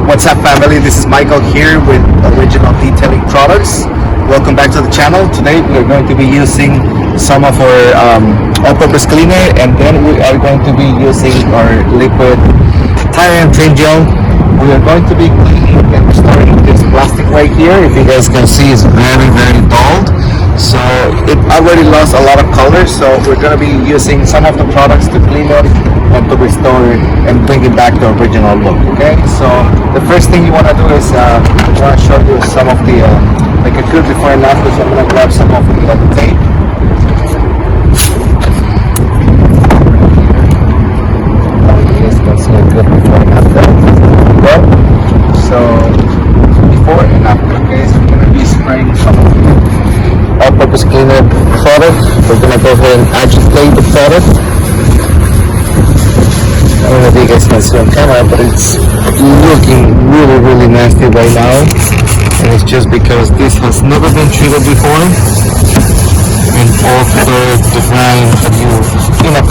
What's up, family? This is Michael here with Original Detailing Products. Welcome back to the channel. Today we are going to be using some of our all-purpose cleaner, and then we are going to be using our liquid tire and train gel. We are going to be cleaning and restoring this plastic right here. If you guys can see, it's very dulled, so it already lost a lot of color. So we're going to be using some of the products to clean it and to restore it and bring it back to original look. Okay, so the first thing you want to do is I want to show you some of the like a good before and after. So I'm going to grab some of the tape. That's a good before and after. So before and after. Okay, so we're going to be spraying some of the all-purpose cleaner product. We're going to go ahead and agitate the product. I don't know if you guys can see on camera, but it's looking really nasty right now, and it's just because this has never been treated before, and all the grime that you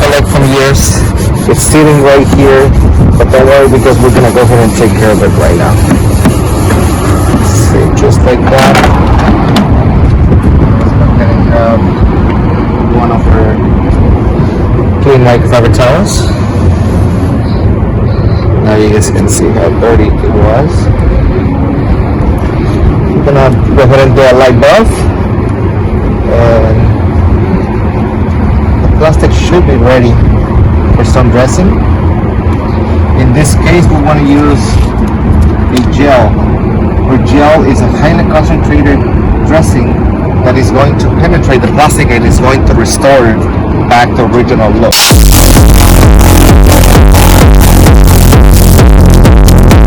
collect from years, it's sitting right here. But don't worry, because we're gonna go ahead and take care of it right now. See, just like that. Let's go ahead and grab one of our clean microfiber towels. Now you guys can see how dirty it was. We're gonna go ahead and do a light bath, and the plastic should be ready for some dressing. In this case, we want to use a gel. Our gel is a highly concentrated dressing that is going to penetrate the plastic and is going to restore it back to original look.